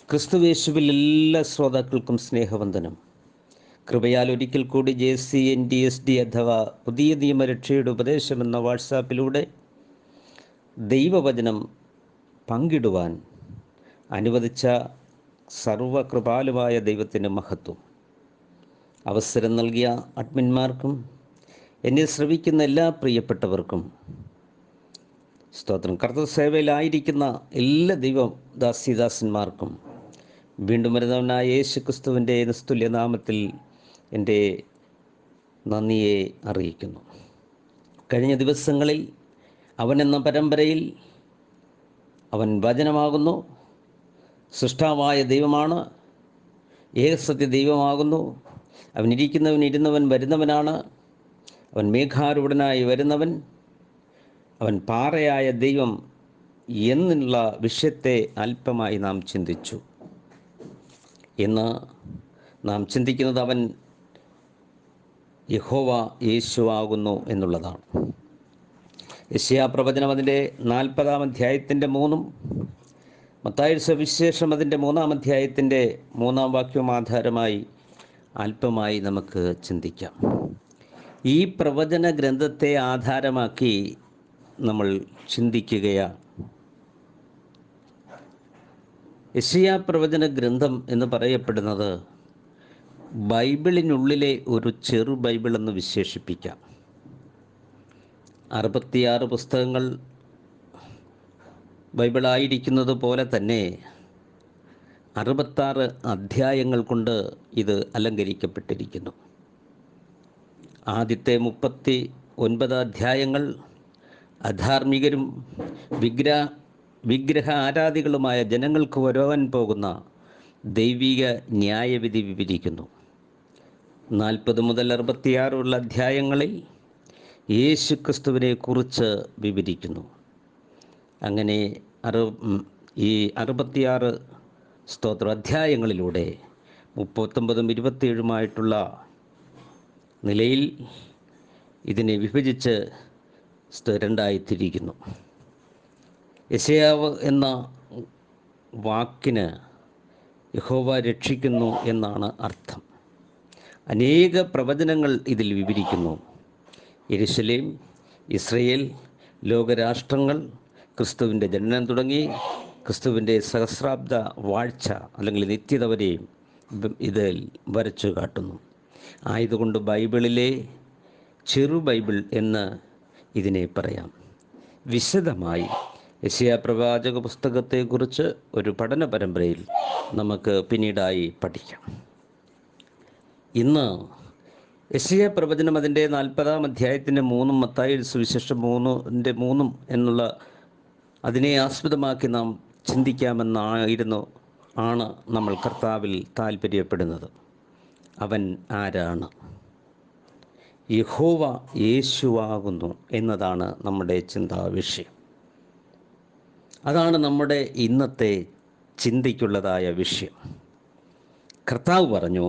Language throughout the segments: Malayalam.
ക്രിസ്തുവേശുവിൽ എല്ലാ ശ്രോതാക്കൾക്കും സ്നേഹവന്ദനം. കൃപയാൽ ഒരിക്കൽ കൂടി JCNDSD അഥവാ പുതിയ നിയമരക്ഷയുടെ ഉപദേശം എന്ന വാട്സാപ്പിലൂടെ ദൈവവചനം പങ്കിടുവാൻ അനുവദിച്ച സർവകൃപാലുവായ ദൈവത്തിൻ്റെ മഹത്വം. അവസരം നൽകിയ അഡ്മിന്മാർക്കും എന്നെ ശ്രവിക്കുന്ന എല്ലാ പ്രിയപ്പെട്ടവർക്കും സ്തോത്രം. കർത്തൃസേവയിലായിരിക്കുന്ന എല്ലാ ദൈവദാസിദാസന്മാർക്കും വീണ്ടും വരുന്നവനായ യേശു ക്രിസ്തുവിൻ്റെ നിസ്തുല്യനാമത്തിൽ എൻ്റെ നന്ദിയെ അറിയിക്കുന്നു. കഴിഞ്ഞ ദിവസങ്ങളിൽ അവൻ എന്ന പരമ്പരയിൽ അവൻ വചനമാകുന്നു, സൃഷ്ടാവായ ദൈവമാണ്, ഏകസത്യ ദൈവമാകുന്നു. അവൻ ഇരിക്കുന്നവൻ, ഇരുന്നവൻ, വരുന്നവനാണ്. അവൻ മേഘാരൂഢനായി വരുന്നവൻ, അവൻ പാറയായ ദൈവം എന്നുള്ള വിഷയത്തെ അല്പമായി നാം ചിന്തിച്ചു. ഇന്ന് നാം ചിന്തിക്കുന്നത് അവൻ യഹോവ യേശു ആകുന്നു എന്നുള്ളതാണ്. യെശയ്യാ പ്രവചനം അതിൻ്റെ 40-ാം അധ്യായത്തിൻ്റെ 3-ഉം മത്തായി സുവിശേഷം അതിൻ്റെ 3-ാം അധ്യായത്തിൻ്റെ 3-ാം വാക്യവും ആധാരമായി അല്പമായി നമുക്ക് ചിന്തിക്കാം. ഈ പ്രവചന ഗ്രന്ഥത്തെ ആധാരമാക്കി നമ്മൾ ചിന്തിക്കുകയാണ്. യെശയ്യാ പ്രവചന ഗ്രന്ഥം എന്ന് പറയപ്പെടുന്നത് ബൈബിളിനുള്ളിലെ ഒരു ചെറു ബൈബിൾ എന്ന് വിശേഷിപ്പിക്കാം. 66 പുസ്തകങ്ങൾ ബൈബിളായിരിക്കുന്നത് പോലെ തന്നെ 66 അധ്യായങ്ങൾ കൊണ്ട് ഇത് അലങ്കരിക്കപ്പെട്ടിരിക്കുന്നു. ആദ്യത്തെ 39 അധ്യായങ്ങൾ അധാർമികരും വിഗ്രഹ ആരാധികളുമായ ജനങ്ങൾക്ക് വരുവാൻ പോകുന്ന ദൈവിക ന്യായവിധി വിവരിക്കുന്നു. 40 മുതൽ 66 ഉള്ള അധ്യായങ്ങളിൽ യേശു ക്രിസ്തുവിനെ കുറിച്ച് വിവരിക്കുന്നു. അങ്ങനെ ഈ 66 സ്തോത്ര അധ്യായങ്ങളിലൂടെ 39ഉം 27ഉമായിട്ടുള്ള നിലയിൽ ഇതിനെ വിഭജിച്ച് രണ്ടായി തിരിക്കുന്നു. യെശയ്യാവ് എന്ന വാക്കിന് യഹോവ രക്ഷിക്കുന്നു എന്നാണ് അർത്ഥം. അനേക പ്രവചനങ്ങൾ ഇതിൽ വിവരിക്കുന്നു. യെരുശലേം, ഇസ്രയേൽ, ലോകരാഷ്ട്രങ്ങൾ, ക്രിസ്തുവിൻ്റെ ജനനം തുടങ്ങി ക്രിസ്തുവിൻ്റെ സഹസ്രാബ്ദ വാഴ്ച അല്ലെങ്കിൽ നിത്യത വരെയും ഇതിൽ വരച്ചു കാട്ടുന്നു. ആയതുകൊണ്ട് ബൈബിളിലെ ചെറു ബൈബിൾ എന്ന് ഇതിനെ പറയാം. വിശദമായി യെശയ്യാ പ്രവാചക പുസ്തകത്തെക്കുറിച്ച് ഒരു പഠന പരമ്പരയിൽ നമുക്ക് പിന്നീടായി പഠിക്കാം. ഇന്ന് യെശയ്യാ പ്രവചനം അതിൻ്റെ 40-ാം അധ്യായത്തിൻ്റെ 3-ഉം മത്തായി സുവിശേഷം 3-ന്റെ 3-ഉം എന്നുള്ള അതിനെ ആസ്പദമാക്കി നാം ചിന്തിക്കാമെന്നാണ് നമ്മൾ കർത്താവിൽ താല്പര്യപ്പെടുന്നത്. അവൻ ആരാണ്? യഹോവ യേശുവാകുന്നു എന്നതാണ് നമ്മുടെ ചിന്താ വിഷയം. അതാണ് നമ്മുടെ ഇന്നത്തെ ചിന്തയ്ക്കുള്ളതായ വിഷയം. കർത്താവ് പറഞ്ഞു,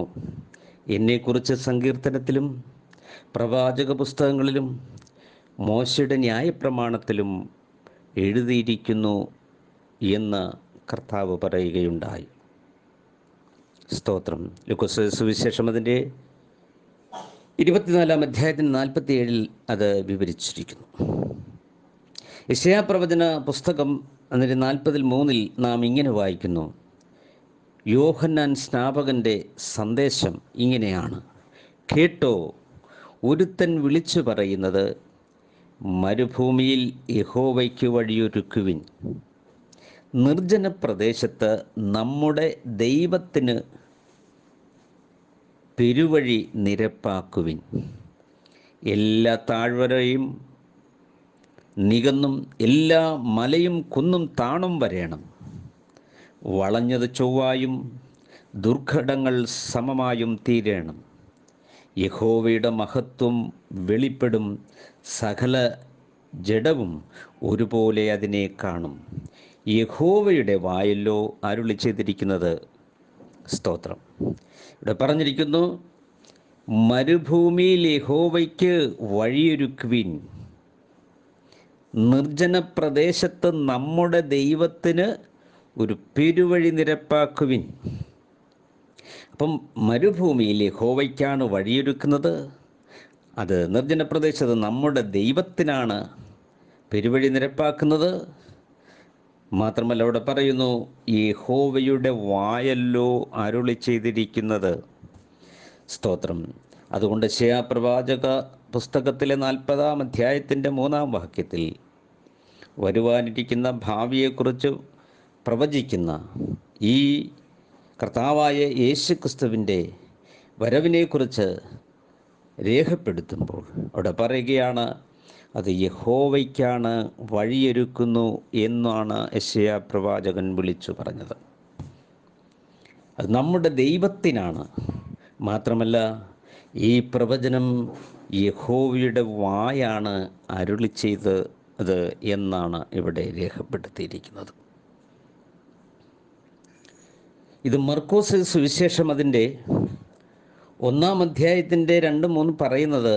എന്നെക്കുറിച്ച് സങ്കീർത്തനത്തിലും പ്രവാചക പുസ്തകങ്ങളിലും മോശയുടെ ന്യായപ്രമാണത്തിലും എഴുതിയിരിക്കുന്നു എന്ന് കർത്താവ് പറയുകയുണ്ടായി. സ്തോത്രം. ലൂക്കോസ് സുവിശേഷം അതിൻ്റെ 24-ാം അധ്യായത്തിന് 47-ൽ അത് വിവരിച്ചിരിക്കുന്നു. യെശയ്യാ പ്രവചന പുസ്തകം അതിൻ്റെ 40-ൽ നാം ഇങ്ങനെ വായിക്കുന്നു. യോഹന്നാൻ സ്നാപകൻ്റെ സന്ദേശം ഇങ്ങനെയാണ്: കേട്ടോ, ഒരുത്തൻ വിളിച്ചു പറയുന്നത്, മരുഭൂമിയിൽ യഹോവയ്ക്ക് വഴിയൊരുക്കുവിൻ, നിർജ്ജന പ്രദേശത്ത് നമ്മുടെ ദൈവത്തിന് പെരുവഴി നിരപ്പാക്കുവിൻ. എല്ലാ താഴ്വരയും നികന്നും എല്ലാ മലയും കുന്നും താണും വരേണം. വളഞ്ഞത് ചൊവ്വായും ദുർഘടങ്ങൾ സമമായും തീരേണം. യഹോവയുടെ മഹത്വം വെളിപ്പെടും, സകല ജഡവും ഒരുപോലെ അതിനെ കാണും. യഹോവയുടെ വായല്ലോ അരുളി ചെയ്തിരിക്കുന്നത്. സ്തോത്രം. ഇവിടെ പറഞ്ഞിരിക്കുന്നു, മരുഭൂമിയിൽ യഹോവയ്ക്ക് വഴിയൊരുക്കുവിൻ, നിർജ്ജന പ്രദേശത്ത് നമ്മുടെ ദൈവത്തിന് ഒരു പെരുവഴി നിരപ്പാക്കുവിൻ. അപ്പം മരുഭൂമിയിൽ യഹോവയ്ക്കാണ് വഴിയൊരുക്കുന്നത്. അത് നിർജ്ജന പ്രദേശത്ത് നമ്മുടെ ദൈവത്തിനാണ് പെരുവഴി നിരപ്പാക്കുന്നത്. മാത്രമല്ല അവിടെ പറയുന്നു, യഹോവയുടെ വായല്ലോ അരുളി ചെയ്തിരിക്കുന്നത്. സ്തോത്രം. അതുകൊണ്ട് യെശയ്യാ പ്രവാചക പുസ്തകത്തിലെ 40-ാം അധ്യായത്തിൻ്റെ 3-ാം വാക്യത്തിൽ വരുവാനിരിക്കുന്ന ഭാവിയെക്കുറിച്ച് പ്രവചിക്കുന്ന ഈ കർത്താവായ യേശുക്രിസ്തുവിൻ്റെ വരവിനെക്കുറിച്ച് രേഖപ്പെടുത്തുമ്പോൾ അവിടെ പറയുകയാണ്, അത് യഹോവയ്ക്കാണ് വഴിയൊരുക്കുന്നു എന്നാണ് യെശയ്യാ പ്രവാചകൻ വിളിച്ചു പറഞ്ഞത്. അത് നമ്മുടെ ദൈവത്തിനാണ്. മാത്രമല്ല, ഈ പ്രവചനം യഹോവയുടെ വായാണ് അരുളി ചെയ്തത് എന്നാണ് ഇവിടെ രേഖപ്പെടുത്തിയിരിക്കുന്നത്. ഇത് മർക്കോസ് സുവിശേഷം അതിൻ്റെ 1-ാം അധ്യായത്തിൻ്റെ 2-3 പറയുന്നത്,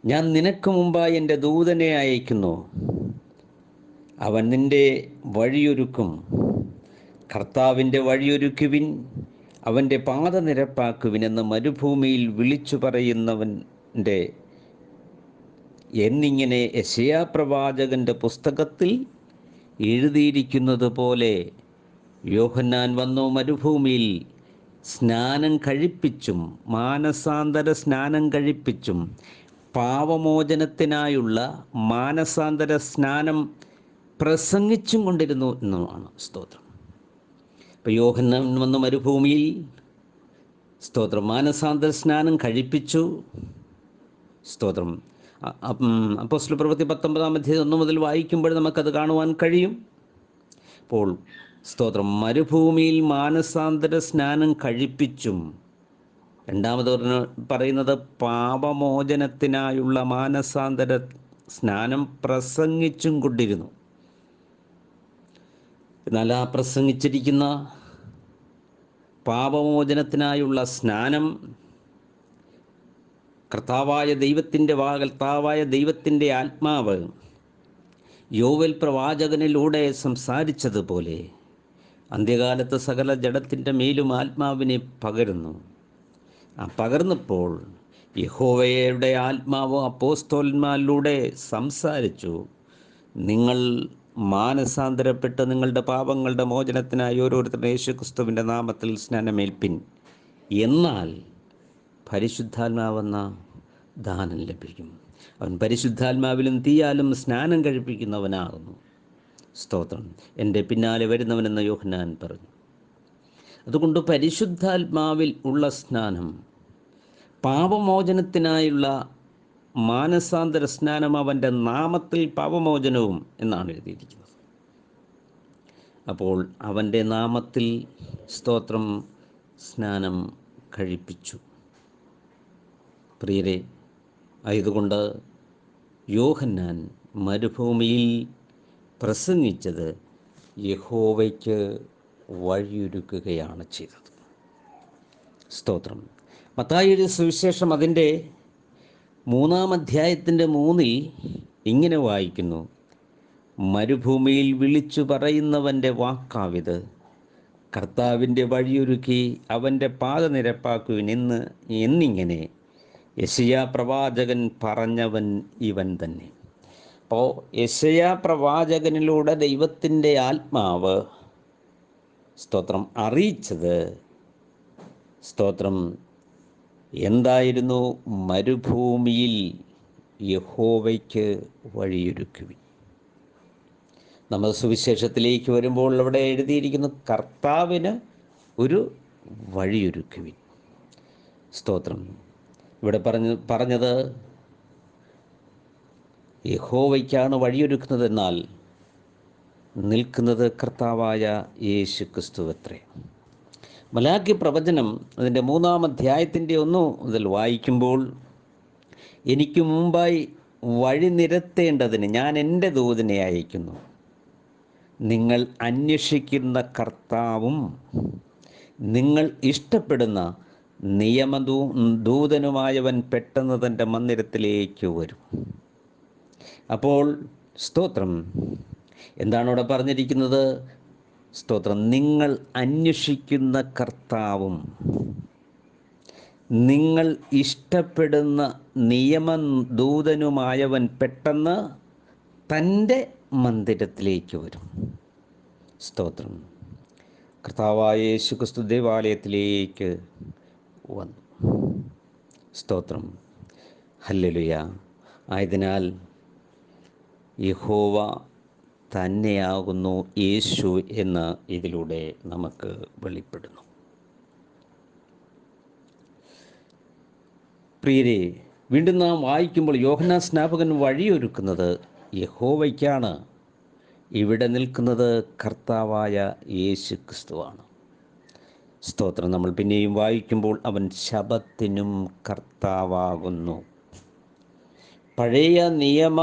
ഞാൻ നിനക്ക് മുമ്പായി എൻ്റെ ദൂതനെ അയക്കുന്നു, അവൻ നിൻ്റെ വഴിയൊരുക്കും. കർത്താവിൻ്റെ വഴിയൊരുക്കുവിൻ, അവൻ്റെ പാത നിരപ്പാക്കുവിൻ എന്ന് മരുഭൂമിയിൽ വിളിച്ചു പറയുന്നവൻ്റെ എന്നിങ്ങനെ യെശയ്യാ പ്രവാചകൻ്റെ പുസ്തകത്തിൽ എഴുതിയിരിക്കുന്നത് പോലെ യോഹന്നാൻ വന്നു മരുഭൂമിയിൽ സ്നാനം കഴിപ്പിച്ചും മാനസാന്തര സ്നാനം കഴിപ്പിച്ചും പാപമോചനത്തിനായുള്ള മാനസാന്തര സ്നാനം പ്രസംഗിച്ചും കൊണ്ടിരുന്നു എന്നുമാണ്. സ്തോത്രം. ഇപ്പോൾ യോഹന്നാൻ വന്ന മരുഭൂമിയിൽ സ്തോത്രം മാനസാന്തര സ്നാനം കഴിപ്പിച്ചു. സ്തോത്രം. അപ്പോസ്തല പ്രവൃത്തി 19-ാം അധ്യായം 1 മുതൽ വായിക്കുമ്പോൾ നമുക്കത് കാണുവാൻ കഴിയും. അപ്പോൾ സ്തോത്രം, മരുഭൂമിയിൽ മാനസാന്തര സ്നാനം കഴിപ്പിച്ചും, രണ്ടാമത് പറയുന്നത് പാപമോചനത്തിനായുള്ള മാനസാന്തര സ്നാനം പ്രസംഗിച്ചും കൊണ്ടിരുന്നു. എന്നാൽ ആ പ്രസംഗിച്ചിരിക്കുന്ന പാപമോചനത്തിനായുള്ള സ്നാനം കർത്താവായ ദൈവത്തിൻ്റെ ആത്മാവ് യോവേൽ പ്രവാചകനിലൂടെ സംസാരിച്ചതുപോലെ അന്ത്യകാലത്ത് സകല ജഡത്തിൻ്റെ മേലും ആത്മാവിനെ പകരുന്നു. ആ പകർന്നപ്പോൾ യഹോവയുടെ ആത്മാവ് അപ്പോസ്തലന്മാരിലൂടെ സംസാരിച്ചു, നിങ്ങൾ മാനസാന്തരപ്പെട്ട് നിങ്ങളുടെ പാപങ്ങളുടെ മോചനത്തിനായി ഓരോരുത്തരും യേശുക്രിസ്തുവിൻ്റെ നാമത്തിൽ സ്നാനമേൽപ്പിൻ, എന്നാൽ പരിശുദ്ധാത്മാവെന്ന ദാനം ലഭിക്കും. അവൻ പരിശുദ്ധാത്മാവിലും തീയാലും സ്നാനം കഴിപ്പിക്കുന്നവനാകുന്നു. സ്തോത്രം. എൻ്റെ പിന്നാലെ വരുന്നവനെന്ന് യോഹന്നാൻ പറഞ്ഞു. അതുകൊണ്ട് പരിശുദ്ധാത്മാവിൽ ഉള്ള സ്നാനം, പാപമോചനത്തിനായുള്ള മാനസാന്തര സ്നാനം, അവൻ്റെ നാമത്തിൽ പാപമോചനവും എന്നാണ് എഴുതിയിരിക്കുന്നത്. അപ്പോൾ അവൻ്റെ നാമത്തിൽ സ്തോത്രം സ്നാനം കഴിപ്പിച്ചു. പ്രിയരെ, ആയതുകൊണ്ട് യോഹന്നാൻ മരുഭൂമിയിൽ പ്രസംഗിച്ചത് യഹോവയ്ക്ക് വഴിയൊരുക്കുകയാണ് ചെയ്തത്. സ്തോത്രം. മത്തായിയുടെ സുവിശേഷം അതിൻ്റെ 3-ാം അധ്യായത്തിൻ്റെ 3-ൽ ഇങ്ങനെ വായിക്കുന്നു, മരുഭൂമിയിൽ വിളിച്ചു പറയുന്നവൻ്റെ വാക്കാവിത്, കർത്താവിൻ്റെ വഴിയൊരുക്കി അവൻ്റെ പാത നിരപ്പാക്കുവിൻ എന്നിങ്ങനെ യെശയ്യാ പ്രവാചകൻ പറഞ്ഞവൻ ഇവൻ തന്നെ. അപ്പോൾ യെശയ്യാ പ്രവാചകനിലൂടെ ദൈവത്തിൻ്റെ ആത്മാവ് സ്തോത്രം അറിയിച്ചത്, സ്തോത്രം, എന്തായിരുന്നു? മരുഭൂമിയിൽ യഹോവയ്ക്ക് വഴിയൊരുക്കുവിൻ. നമ്മൾ സുവിശേഷത്തിലേക്ക് വരുമ്പോൾ അവിടെ എഴുതിയിരിക്കുന്നു, കർത്താവിന് ഒരു വഴിയൊരുക്കുവിൻ. സ്തോത്രം. ഇവിടെ പറഞ്ഞത് യഹോവയ്ക്കാണ് വഴിയൊരുക്കുന്നത്, എന്നാൽ നിൽക്കുന്നത് കർത്താവായ യേശു ക്രിസ്തുവത്രേ. മലാക്കി പ്രവചനം അതിൻ്റെ 3-ാം അധ്യായത്തിൻ്റെ 1 മുതൽ വായിക്കുമ്പോൾ, എനിക്ക് മുമ്പായി വഴി നിരത്തേണ്ടതിന് ഞാൻ എൻ്റെ ദൂതനെ അയക്കുന്നു, നിങ്ങൾ അന്വേഷിക്കുന്ന കർത്താവും നിങ്ങൾ ഇഷ്ടപ്പെടുന്ന ദൂതനുമായവൻ പെട്ടെന്ന് തൻ്റെ മന്ദിരത്തിലേക്ക് വരും. അപ്പോൾ സ്തോത്രം, എന്താണ് അവിടെ പറഞ്ഞിരിക്കുന്നത്? സ്തോത്രം. നിങ്ങൾ അന്വേഷിക്കുന്ന കർത്താവും നിങ്ങൾ ഇഷ്ടപ്പെടുന്ന നിയമദൂതനുമായവൻ പെട്ടെന്ന് തൻ്റെ മന്ദിരത്തിലേക്ക് വരും. സ്തോത്രം. കർത്താവായ യേശുക്രിസ്തു ദേവാലയത്തിലേക്ക് വന്നു. സ്തോത്രം. ഹല്ലേലൂയ. ആയതിനാൽ യഹോവ തന്നെയാകുന്നു യേശു എന്ന് ഇതിലൂടെ നമുക്ക് വെളിപ്പെടുന്നു. പ്രിയരെ, വീണ്ടും നാം വായിക്കുമ്പോൾ യോഹന്നാൻ സ്നാപകൻ വഴിയൊരുക്കുന്നത് യഹോവയ്ക്കാണ്. ഇവിടെ നിൽക്കുന്നത് കർത്താവായ യേശു ക്രിസ്തുവാണ്. സ്തോത്രം. നമ്മൾ പിന്നെയും വായിക്കുമ്പോൾ അവൻ ശബത്തിനും കർത്താവാകുന്നു. പഴയ നിയമ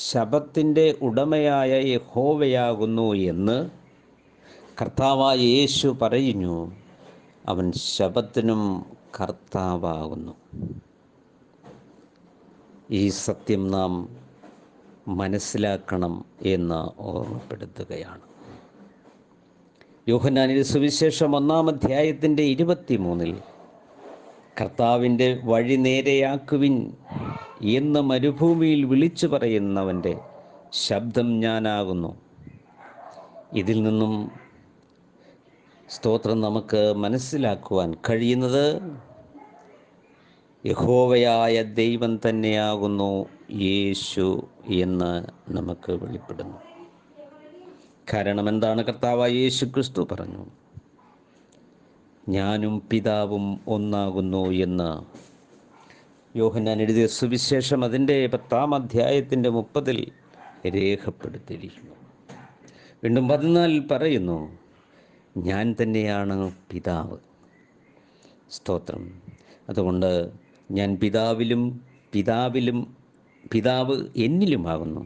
ശബത്തിൻ്റെ ഉടമയായ യഹോവയാകുന്നു എന്ന് കർത്താവായ യേശു പറയുന്നു. അവൻ ശബത്തിനും കർത്താവാകുന്നു. ഈ സത്യം നാം മനസ്സിലാക്കണം എന്ന് ഓർമ്മപ്പെടുത്തുകയാണ്. യോഹന്നാനിന്റെ സുവിശേഷം 1-ാം അധ്യായത്തിൻ്റെ 23 കർത്താവിൻ്റെ വഴി നേരെയാക്കുവിൻ എന്ന് മരുഭൂമിയിൽ വിളിച്ചു പറയുന്നവൻ്റെ ശബ്ദം ഞാനാകുന്നു. ഇതിൽ നിന്നും സ്തോത്രം നമുക്ക് മനസ്സിലാക്കുവാൻ കഴിയുന്നത് യഹോവയായ ദൈവം തന്നെയാകുന്നു യേശു എന്ന് നമുക്ക് വെളിപ്പെടുന്നു. കാരണം എന്താണ്? കർത്താവായ യേശു ക്രിസ്തു പറഞ്ഞു, ഞാനും പിതാവും ഒന്നാകുന്നു എന്ന് യോഹന്നാൻ എഴുതിയ സുവിശേഷം അതിൻ്റെ 10-ാം അധ്യായത്തിൻ്റെ 30 രേഖപ്പെടുത്തിയിരിക്കുന്നു. വീണ്ടും 14 പറയുന്നു, ഞാൻ തന്നെയാണ് പിതാവ്. സ്തോത്രം. അതുകൊണ്ട് ഞാൻ പിതാവ് എന്നിലുമാകുന്നു.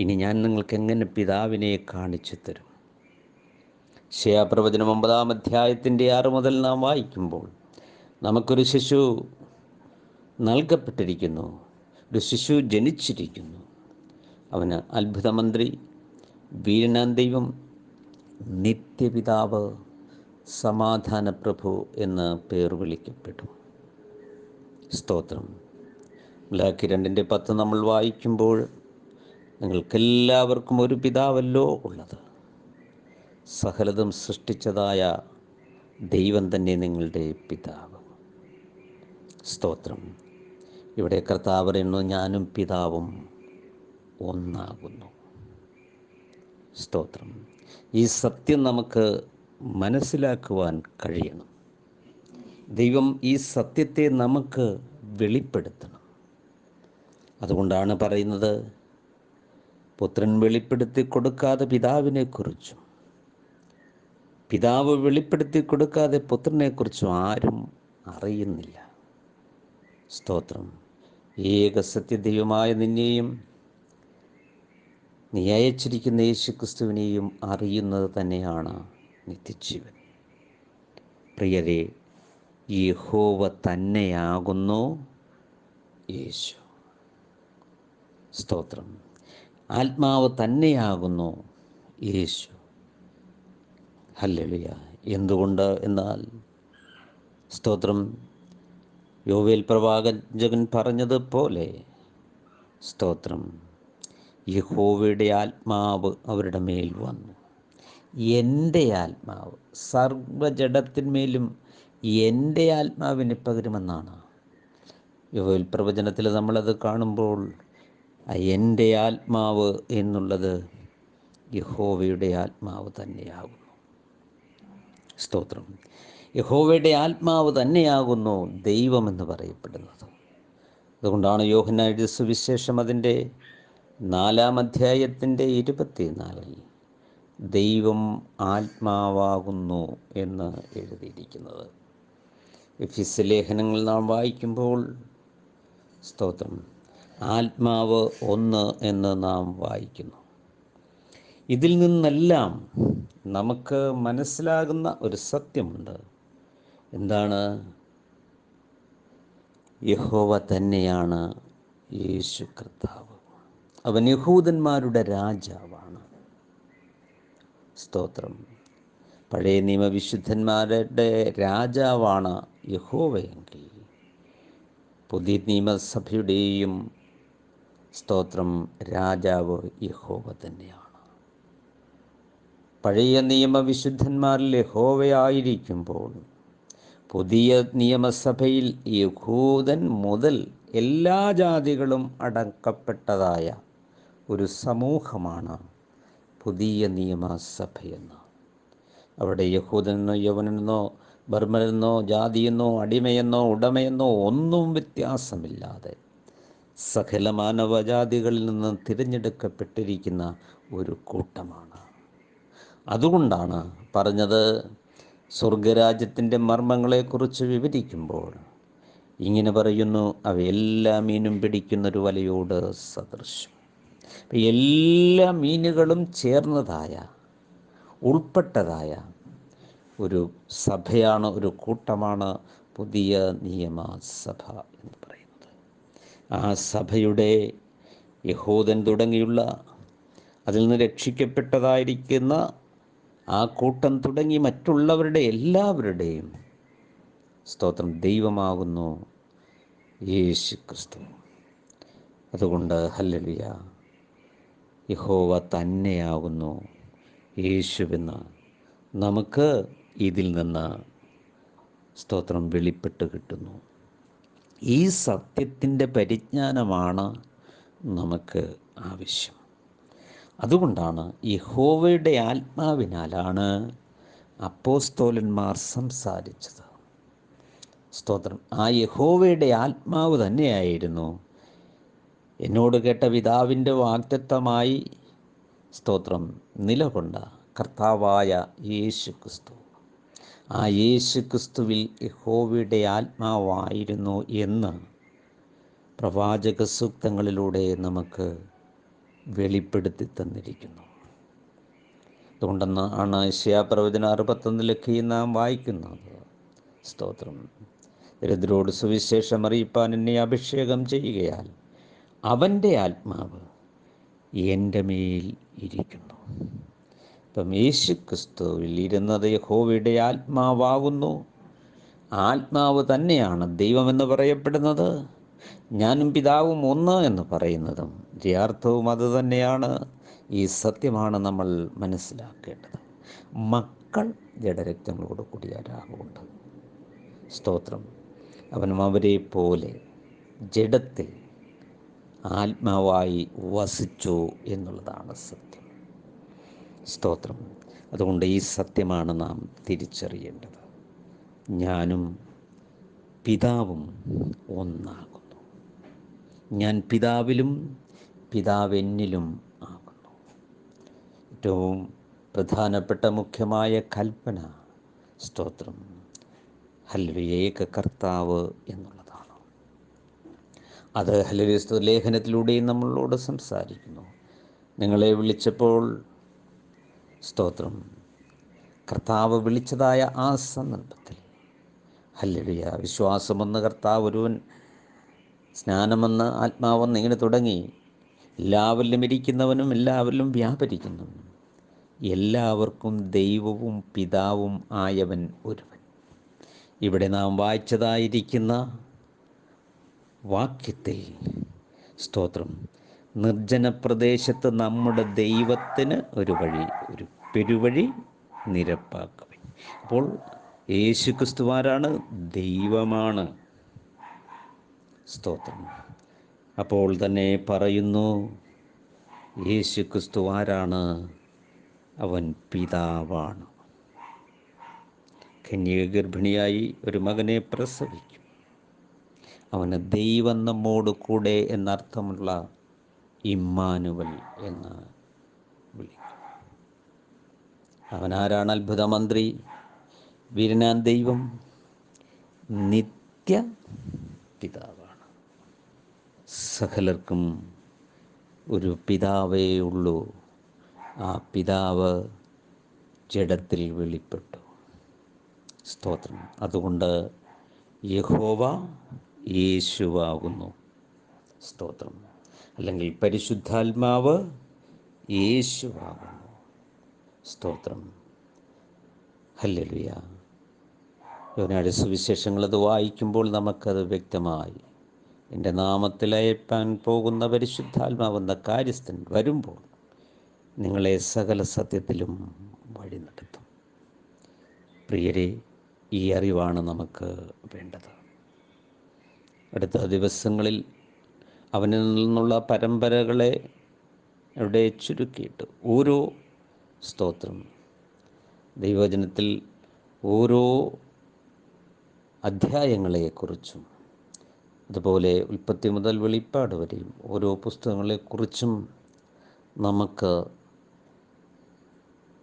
ഇനി ഞാൻ നിങ്ങൾക്ക് എങ്ങനെ പിതാവിനെ കാണിച്ചു തരും? യെശയ്യാപ്രവചനം 9-ാം അധ്യായത്തിൻ്റെ 6 മുതൽ നാം വായിക്കുമ്പോൾ നമുക്കൊരു ശിശു നൽകപ്പെട്ടിരിക്കുന്നു, ഒരു ശിശു ജനിച്ചിരിക്കുന്നു. അവന് അത്ഭുതമന്ത്രി, വീരനാം ദൈവം, നിത്യപിതാവ്, സമാധാന പ്രഭു എന്ന് പേർ വിളിക്കപ്പെടും. സ്തോത്രം. മലാക്കി 2:10 നമ്മൾ വായിക്കുമ്പോൾ നിങ്ങൾക്കെല്ലാവർക്കും ഒരു പിതാവല്ലോ ഉള്ളത്, സകലതും സൃഷ്ടിച്ചതായ ദൈവം തന്നെ നിങ്ങളുടെ പിതാവ്. സ്തോത്രം. ഇവിടെ കർത്താവ് പറയുന്നു, ഞാനും പിതാവും ഒന്നാകുന്നു. സ്തോത്രം. ഈ സത്യം നമുക്ക് മനസ്സിലാക്കുവാൻ കഴിയണം. ദൈവം ഈ സത്യത്തെ നമുക്ക് വെളിപ്പെടുത്തണം. അതുകൊണ്ടാണ് പറയുന്നത്, പുത്രൻ വെളിപ്പെടുത്തി കൊടുക്കാതെ പിതാവിനെക്കുറിച്ചും പിതാവ് വെളിപ്പെടുത്തി കൊടുക്കാതെ പുത്രനെക്കുറിച്ചും ആരും അറിയുന്നില്ല. സ്തോത്രം. ഏക സത്യദൈവമായ നിന്നെയും നീ അയച്ചിരിക്കുന്ന യേശുക്രിസ്തുവിനെയും അറിയുന്നത് തന്നെയാണ് നിത്യജീവൻ. പ്രിയരെ, യഹോവ തന്നെയാകുന്നു യേശു. സ്തോത്രം. ആത്മാവ് തന്നെയാകുന്നു യേശു. ഹല്ലേലൂയ. എന്തുകൊണ്ട് എന്നാൽ സ്തോത്രം, യോവേൽ പ്രവാചകൻ പറഞ്ഞതുപോലെ സ്തോത്രം, യഹോവയുടെ ആത്മാവ് അവരുടെ മേൽ വന്നു. എൻ്റെ ആത്മാവ് സർവ്വജഡത്തിന്മേലും എൻ്റെ ആത്മാവിനെ പകരുമെന്നാണ് യോവേൽ പ്രവചനത്തിൽ നമ്മളത് കാണുമ്പോൾ. എൻ്റെ ആത്മാവ് എന്നുള്ളത് യഹോവയുടെ ആത്മാവ് തന്നെയാകുന്നു. സ്തോത്രം. യഹോവയുടെ ആത്മാവ് തന്നെയാകുന്നു ദൈവമെന്ന് പറയപ്പെടുന്നത്. അതുകൊണ്ടാണ് യോഹന്നാൻ എഴുതിയ സുവിശേഷം അതിൻ്റെ 4-ാം അധ്യായത്തിൻ്റെ 24 ദൈവം ആത്മാവാകുന്നു എന്ന് എഴുതിയിരിക്കുന്നത്. എഫെസ്യ ലേഖനങ്ങൾ നാം വായിക്കുമ്പോൾ സ്തോത്രം, ആത്മാവ് ഒന്ന് എന്ന് നാം വായിക്കുന്നു. ഇതിൽ നിന്നെല്ലാം നമുക്ക് മനസ്സിലാകുന്ന ഒരു സത്യമുണ്ട്. എന്താണ്? യഹോവ തന്നെയാണ് യേശു കർത്താവ്. അവൻ യഹൂദന്മാരുടെ രാജാവാണ്. സ്തോത്രം. പഴയ നിയമവിശുദ്ധന്മാരുടെ രാജാവാണ് യഹോവയെങ്കിൽ പുതിയ നിയമസഭയുടെയും സ്തോത്രം രാജാവ് യഹോവ തന്നെയാണ്. പഴയ നിയമവിശുദ്ധന്മാരിൽ യഹോവയായിരിക്കുമ്പോൾ പുതിയ നിയമസഭയിൽ യഹൂദൻ മുതൽ എല്ലാ ജാതികളും അടക്കപ്പെട്ടതായ ഒരു സമൂഹമാണ് പുതിയ നിയമസഭയെന്ന്. അവിടെ യഹൂദനെന്നോ യവനെന്നോ ബർമ്മനെന്നോ ജാതിയെന്നോ അടിമയെന്നോ ഉടമയെന്നോ ഒന്നും വ്യത്യാസമില്ലാതെ സകല മാനവജാതികളിൽ നിന്ന് തിരഞ്ഞെടുക്കപ്പെട്ടിരിക്കുന്ന ഒരു കൂട്ടമാണ്. അതുകൊണ്ടാണ് പറഞ്ഞത്, സ്വർഗരാജ്യത്തിൻ്റെ മർമ്മങ്ങളെക്കുറിച്ച് വിവരിക്കുമ്പോൾ ഇങ്ങനെ പറയുന്നു, അവയെല്ലാ മീനും പിടിക്കുന്നൊരു വലയോട് സദൃശം. എല്ലാ മീനുകളും ചേർന്നതായ ഉൾപ്പെട്ടതായ ഒരു സഭയാണ്, ഒരു കൂട്ടമാണ് പുതിയ നിയമസഭ എന്ന് പറയുന്നത്. ആ സഭയുടെ യഹൂദൻ തുടങ്ങിയുള്ള അതിൽ നിന്ന് രക്ഷിക്കപ്പെട്ടതായിരിക്കുന്ന ആ കൂട്ടം തുടങ്ങി മറ്റുള്ളവരുടെ എല്ലാവരുടെയും സ്തോത്രം ദൈവമാകുന്നു യേശു ക്രിസ്തു. അതുകൊണ്ട് ഹല്ലേലൂയ, യഹോവ തന്നെയാകുന്നു യേശുവെന്ന് നമുക്ക് ഇതിൽ നിന്ന് സ്തോത്രം വെളിപ്പെട്ട് കിട്ടുന്നു. ഈ സത്യത്തിൻ്റെ പരിജ്ഞാനമാണ് നമുക്ക് ആവശ്യം. അതുകൊണ്ടാണ് യഹോവയുടെ ആത്മാവിനാലാണ് അപ്പോസ്തോലന്മാർ സംസാരിച്ചത്. സ്തോത്രം. ആ യഹോവയുടെ ആത്മാവ് തന്നെയായിരുന്നു എന്നോട് കേട്ട പിതാവിൻ്റെ വാഗ്ദത്തമായി സ്തോത്രം നിലകൊണ്ട കർത്താവായ യേശു ക്രിസ്തു. ആ യേശു ക്രിസ്തുവിൽ യഹോവയുടെ ആത്മാവായിരുന്നു എന്ന് പ്രവാചക സൂക്തങ്ങളിലൂടെ നമുക്ക് വെളിപ്പെടുത്തി തന്നിരിക്കുന്നു. അതുകൊണ്ടെന്നാണ് യെശയ്യാപ്രവചനം 61 നാം വായിക്കുന്നത്, സ്തോത്രം, ദരിദ്രരോട് സുവിശേഷം അറിയിപ്പാൻ എന്നെ അഭിഷേകം ചെയ്യുകയാൽ അവൻ്റെ ആത്മാവ് എൻ്റെ മേൽ ഇരിക്കുന്നു. ഇപ്പം യേശു ക്രിസ്തുവിൽ ഇരുന്നത് യഹോവയുടെ ആത്മാവാകുന്നു. ആത്മാവ് തന്നെയാണ് ദൈവമെന്ന് പറയപ്പെടുന്നത്. ഞാനും പിതാവും ഒന്ന് എന്ന് പറയുന്നതും യഥാർത്ഥവും അത് തന്നെയാണ്. ഈ സത്യമാണ് നമ്മൾ മനസ്സിലാക്കേണ്ടത്. മക്കൾ ജഡരക്തങ്ങളോട് കൂടിയാരാകുണ്ട്. സ്തോത്രം. അവനും അവരെ പോലെ ജഡത്തിൽ ആത്മാവായി വസിച്ചു എന്നുള്ളതാണ് സത്യം. സ്തോത്രം. അതുകൊണ്ട് ഈ സത്യമാണ് നാം തിരിച്ചറിയേണ്ടത്. ഞാനും പിതാവും ഒന്നാകുന്നു. ഞാൻ പിതാവിലും പിതാവ് എന്നിലും ആകുന്നു. ഏറ്റവും പ്രധാനപ്പെട്ട മുഖ്യമായ കൽപ്പന, സ്തോത്രം, ഹല്ലേലൂയ, ഏക കർത്താവ് എന്നുള്ളതാണ്. അത് ഹല്ലേലൂയ ലേഖനത്തിലൂടെയും നമ്മളോട് സംസാരിക്കുന്നു. നിങ്ങളെ വിളിച്ചപ്പോൾ സ്തോത്രം കർത്താവ് വിളിച്ചതായ ആ സന്ദർഭത്തിൽ ഹല്ലേലൂയ വിശ്വാസമെന്ന് കർത്താവ് ഒരുവൻ, സ്നാനമെന്ന് ആത്മാവെന്ന്, ഇങ്ങനെ തുടങ്ങി എല്ലാവരിലും ഇരിക്കുന്നവനും എല്ലാവരിലും വ്യാപരിക്കുന്നവനും എല്ലാവർക്കും ദൈവവും പിതാവും ആയവൻ ഒരുവൻ. ഇവിടെ നാം വായിച്ചതായിരിക്കുന്ന വാക്യത്തിൽ സ്തോത്രം, നിർജ്ജന പ്രദേശത്ത് നമ്മുടെ ദൈവത്തിന് ഒരു വഴി, ഒരു പെരുവഴി നിരപ്പാക്കുവിൻ. അപ്പോൾ യേശു ക്രിസ്തുവാരാണ്? ദൈവമാണ്. സ്തോത്രം. അപ്പോൾ തന്നെ പറയുന്നു, യേശു ക്രിസ്തു ആരാണ്? അവൻ പിതാവാണ്. കന്യക ഗർഭിണിയായി ഒരു മകനെ പ്രസവിക്കും. അവന് ദൈവം നമ്മോട് കൂടെ എന്നർത്ഥമുള്ള ഇമ്മാനുവൽ എന്ന് വിളിക്കും. അവനാരാണ്? അത്ഭുതമന്ത്രി, വീരനാം ദൈവം, നിത്യ പിതാവാണ്. സകലർക്കും ഒരു പിതാവേ ഉള്ളൂ. ആ പിതാവ് ജഡത്തിൽ വെളിപ്പെട്ടു. സ്തോത്രം. അതുകൊണ്ട് യഹോവ യേശുവാകുന്നു. സ്തോത്രം. അല്ലെങ്കിൽ പരിശുദ്ധാത്മാവ് യേശുവാകുന്നു. സ്തോത്രം. ഹല്ലേലൂയ. യോഹന്നാന്റെ സുവിശേഷങ്ങൾ അത് വായിക്കുമ്പോൾ നമുക്കത് വ്യക്തമായി, എൻ്റെ നാമത്തിൽ അയപ്പാൻ പോകുന്ന പരിശുദ്ധാത്മാവെന്ന കാര്യസ്ഥൻ വരുമ്പോൾ നിങ്ങളെ സകല സത്യത്തിലും വഴി നടത്തും. പ്രിയരെ, ഈ അറിവാണ് നമുക്ക് വേണ്ടത്. അടുത്ത ദിവസങ്ങളിൽ അവനിൽ നിന്നുള്ള പരമ്പരകളെ അവിടെ ചുരുക്കിയിട്ട് ഓരോ സ്തോത്രം ദൈവവചനത്തിൽ ഓരോ അധ്യായങ്ങളെക്കുറിച്ചും അതുപോലെ ഉൽപ്പത്തി മുതൽ വെളിപ്പാട് വരെയും ഓരോ പുസ്തകങ്ങളെക്കുറിച്ചും നമുക്ക്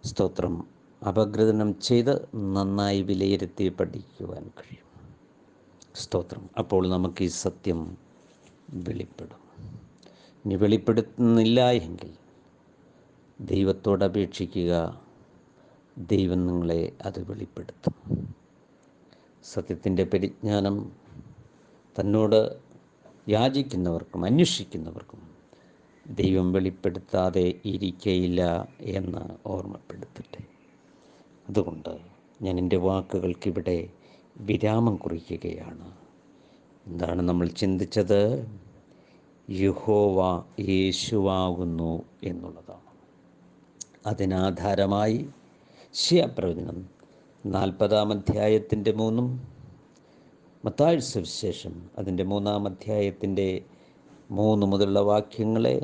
സ്തോത്രം അപഗ്രഥനം ചെയ്ത് നന്നായി വിലയിരുത്തി പഠിക്കുവാൻ കഴിയും. സ്തോത്രം. അപ്പോൾ നമുക്ക് ഈ സത്യം വെളിപ്പെടും. ഇനി വെളിപ്പെടുത്തുന്നില്ല എങ്കിൽ ദൈവത്തോട് അപേക്ഷിക്കുക, ദൈവം നിങ്ങളെ അത് വെളിപ്പെടുത്തും. സത്യത്തിൻ്റെ പരിജ്ഞാനം തന്നോട് യാചിക്കുന്നവർക്കും അന്വേഷിക്കുന്നവർക്കും ദൈവം വെളിപ്പെടുത്താതെ ഇരിക്കയില്ല എന്ന് ഓർമ്മപ്പെടുത്തട്ടെ. അതുകൊണ്ട് ഞാൻ എൻ്റെ വാക്കുകൾക്കിവിടെ വിരാമം കുറിക്കുകയാണ്. എന്താണ് നമ്മൾ ചിന്തിച്ചത്? യഹോവ യേശുവാകുന്നു എന്നുള്ളതാണ്. അതിനാധാരമായി യെശയ്യാപ്രവചനം 40-ാം അധ്യായത്തിൻ്റെ 3 മത്തായി സുവിശേഷം അതിൻ്റെ 3-ാം അധ്യായത്തിൻ്റെ 3 മുതലുള്ള വാക്യങ്ങളെ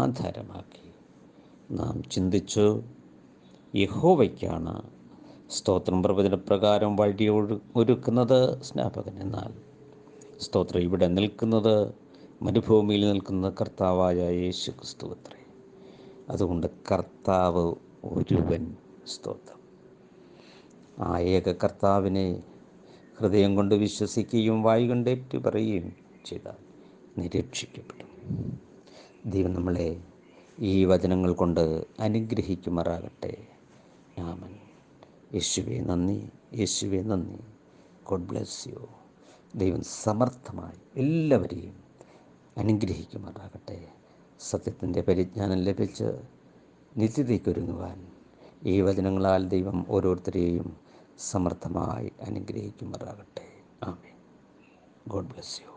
ആധാരമാക്കി നാം ചിന്തിച്ചു. യഹോവയ്ക്കാണ് സ്തോത്രം പ്രവചനപ്രകാരം വഴി ഒരുക്കുന്നത് സ്നാപകൻ. എന്നാൽ സ്തോത്രം ഇവിടെ നിൽക്കുന്നത്, മരുഭൂമിയിൽ നിൽക്കുന്ന കർത്താവായ യേശു ക്രിസ്തു അത്രേ. അതുകൊണ്ട് കർത്താവ് ഒരുവൻ. സ്തോത്രം. ആ ഏക കർത്താവിനെ ഹൃദയം കൊണ്ട് വിശ്വസിക്കുകയും വായ് കൊണ്ട് ഏറ്റുപറയുകയും ചെയ്താൽ നീ രക്ഷിക്കപ്പെടും. ദൈവം നമ്മളെ ഈ വചനങ്ങൾ കൊണ്ട് അനുഗ്രഹിക്കുമാറാകട്ടെ. ആമേൻ. യേശുവേ നന്ദി, യേശുവേ നന്ദി. God bless U. ദൈവം സമർത്ഥമായി എല്ലാവരെയും അനുഗ്രഹിക്കുമാറാകട്ടെ. സത്യത്തിൻ്റെ പരിജ്ഞാനം ലഭിച്ച് നിത്യതയ്ക്കൊരുങ്ങുവാൻ ഈ വചനങ്ങളാൽ ദൈവം ഓരോരുത്തരെയും സമർത്ഥമായി അനുഗ്രഹിക്കുമാറാകട്ടെ. ആമേൻ. God bless U.